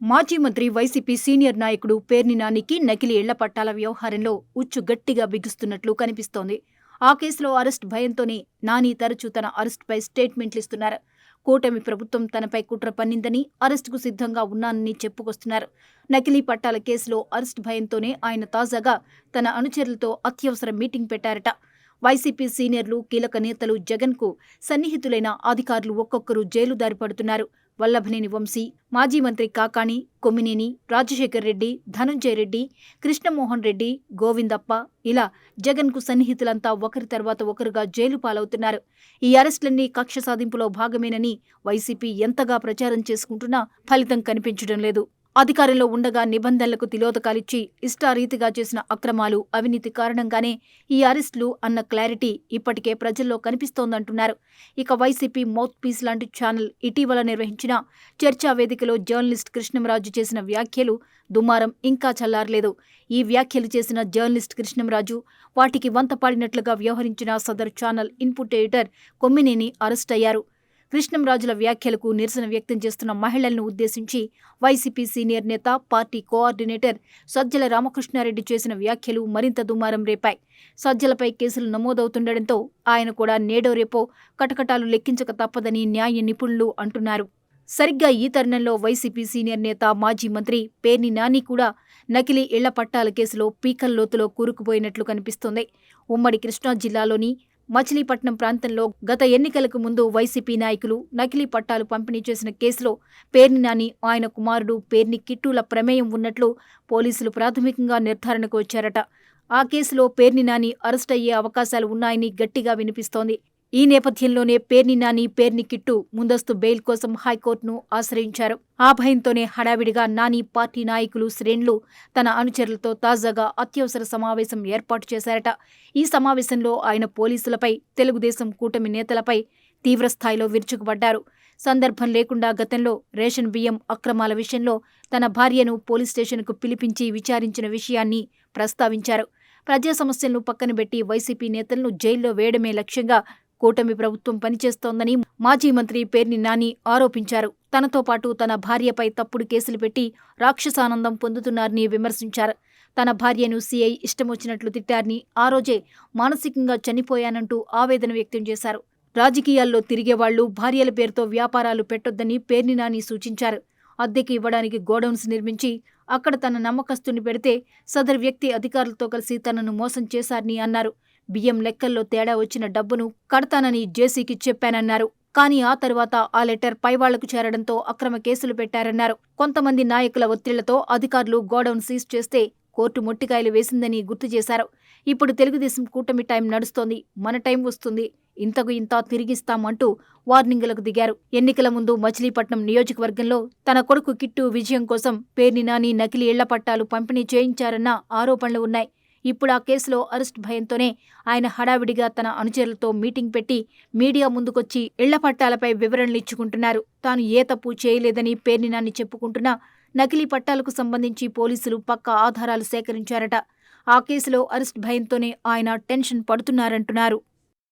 మాజీ మంత్రి YCP senior నాయకుడు పేర్ని నానికి నకిలీ ఇళ్ల పట్టాల వ్యవహారంలో ఉచ్చు గట్టిగా బిగుస్తున్నట్లు కనిపిస్తోంది. ఆ కేసులో అరెస్ట్ భయంతోనే నాని తరచూ తన అరెస్టుపై స్టేట్మెంట్లిస్తున్నారు. కూటమి ప్రభుత్వం తనపై కుట్ర పన్నిందని, అరెస్టుకు సిద్ధంగా ఉన్నానని చెప్పుకొస్తున్నారు. నకిలీ పట్టాల కేసులో అరెస్టు భయంతోనే ఆయన తాజాగా తన అనుచరులతో అత్యవసర మీటింగ్ పెట్టారట. వైసీపీ సీనియర్లు, కీలక నేతలు, జగన్కు సన్నిహితులైన అధికారులు ఒక్కొక్కరు జైలు దారి పడుతున్నారు. వల్లభనేని వంశీ, మాజీ మంత్రి కాకాణి, కొమ్మినేని, రాజశేఖర్ రెడ్డి, ధనంజయ రెడ్డి, కృష్ణమోహన్ రెడ్డి, గోవిందప్ప ఇలా జగన్కు సన్నిహితులంతా ఒకరి తర్వాత ఒకరుగా జైలు పాలవుతున్నారు. ఈ అరెస్టులన్నీ కక్ష సాధింపులో భాగమేనని వైసీపీ ఎంతగా ప్రచారం చేసుకుంటున్నా ఫలితం కనిపించడం లేదు. అధికారంలో ఉండగా నిబంధనలకు తిలోదకాలిచ్చి ఇష్టారీతిగా చేసిన అక్రమాలు, అవినీతి కారణంగానే ఈ అరెస్టులు అన్న క్లారిటీ ఇప్పటికే ప్రజల్లో కనిపిస్తోందంటున్నారు. ఇక వైసీపీ మౌత్ పీస్ లాంటి ఛానల్ ఇటీవల నిర్వహించిన చర్చా వేదికలో జర్నలిస్ట్ కృష్ణంరాజు చేసిన వ్యాఖ్యలు దుమారం ఇంకా చల్లారలేదు. ఈ వ్యాఖ్యలు చేసిన జర్నలిస్ట్ కృష్ణంరాజు, వాటికి వంతపాడినట్లుగా వ్యవహరించిన Sadar channel input editor Kommineni arrest అయ్యారు. కృష్ణంరాజుల వ్యాఖ్యలకు నిరసన వ్యక్తం చేస్తున్న మహిళలను ఉద్దేశించి వైసీపీ సీనియర్ నేత, పార్టీ కోఆర్డినేటర్ సజ్జల రామకృష్ణారెడ్డి చేసిన వ్యాఖ్యలు మరింత దుమారం రేపాయి. సజ్జలపై కేసులు నమోదవుతుండటంతో ఆయన కూడా నేడో రేపో కటకటాలు లెక్కించక తప్పదని న్యాయ నిపుణులు అంటున్నారు. సరిగ్గా ఈ తరుణంలో వైసీపీ సీనియర్ నేత, మాజీ మంత్రి పేర్ని నాని కూడా నకిలీ ఇళ్ల పట్టాల కేసులో పీకల్లోతులో కూరుకుపోయినట్లు కనిపిస్తోంది. ఉమ్మడి కృష్ణా జిల్లాలోని మచిలీపట్నం ప్రాంతంలో గత ఎన్నికలకు ముందు వైసీపీ నాయకులు నకిలీ పట్టాలు పంపిణీ చేసిన కేసులో పేర్ని నాని, ఆయన కుమారుడు పేర్ని కిట్టుల ప్రమేయం ఉన్నట్లు పోలీసులు ప్రాథమికంగా నిర్ధారణకు వచ్చారట. ఆ కేసులో పేర్ని నాని అరెస్ట్ అయ్యే అవకాశాలు ఉన్నాయని గట్టిగా వినిపిస్తోంది. ఈ నేపథ్యంలోనే పేర్ని నాని, పేర్ని కిట్టు ముందస్తు బెయిల్ కోసం హైకోర్టును ఆశ్రయించారు. ఆ భయంతోనే హడావిడిగా నాని పార్టీ నాయకులు, శ్రేణులు తన అనుచరులతో తాజాగా అత్యవసర సమావేశం ఏర్పాటు చేశారట. ఈ సమావేశంలో ఆయన పోలీసులపై, తెలుగుదేశం కూటమి నేతలపై తీవ్రస్థాయిలో విరుచుకుపడ్డారు. సందర్భం లేకుండా గతంలో రేషన్ బియ్యం అక్రమాల విషయంలో తన భార్యను పోలీస్ స్టేషన్కు పిలిపించి విచారించిన విషయాన్ని ప్రస్తావించారు. ప్రజా సమస్యలను పక్కనబెట్టి వైసీపీ నేతలను జైల్లో వేయడమే లక్ష్యంగా కూటమి ప్రభుత్వం పనిచేస్తోందని మాజీ మంత్రి పేర్ని నాని ఆరోపించారు. తనతో పాటు తన భార్యపై తప్పుడు కేసులు పెట్టి రాక్షసానందం పొందుతున్నారని విమర్శించారు. తన భార్యను సీఐ ఇష్టమొచ్చినట్లు తిట్టారని, ఆ రోజే మానసికంగా చనిపోయానంటూ ఆవేదన వ్యక్తం చేశారు. రాజకీయాల్లో తిరిగేవాళ్లు భార్యల పేరుతో వ్యాపారాలు పెట్టొద్దని పేర్ని నాని సూచించారు. అద్దెకి ఇవ్వడానికి గోడౌన్స్ నిర్మించి అక్కడ తన నమ్మకస్తుని పెడితే సదరు వ్యక్తి అధికారులతో కలిసి తనను మోసం చేశారని అన్నారు. బియ్యం లెక్కల్లో తేడా వచ్చిన డబ్బును కడతానని జేసీకి చెప్పానన్నారు. కానీ ఆ తర్వాత ఆ లెటర్ పైవాళ్లకు చేరడంతో అక్రమ కేసులు పెట్టారన్నారు. కొంతమంది నాయకుల ఒత్తిళ్లతో అధికారులు గోడౌన్ సీజ్ చేస్తే కోర్టు మొట్టికాయలు వేసిందని గుర్తు చేశారు. ఇప్పుడు తెలుగుదేశం కూటమి టైం నడుస్తోంది, మన టైం వస్తుంది, ఇంతకు ఇంత తిరిగిస్తామంటూ వార్నింగులకు దిగారు. ఎన్నికల ముందు మచిలీపట్నం నియోజకవర్గంలో తన కొడుకు కిట్టు విజయం కోసం పేర్ని నాని నకిలీ ఇళ్ల పట్టాలు పంపిణీ చేయించారన్న ఆరోపణలు ఉన్నాయి. ఇప్పుడు ఆ కేసులో అరెస్ట్ భయంతోనే ఆయన హడావిడిగా తన అనుచరులతో మీటింగ్ పెట్టి మీడియా ముందుకొచ్చి ఇళ్ల పట్టాలపై వివరణలిచ్చుకుంటున్నారు. తాను ఏ తప్పు చేయలేదని పేర్ని నాని చెప్పుకుంటున్నా నకిలీ పట్టాలకు సంబంధించి పోలీసులు పక్కా ఆధారాలు సేకరించారట. ఆ కేసులో అరెస్ట్ భయంతోనే ఆయన టెన్షన్ పడుతున్నారంటున్నారు.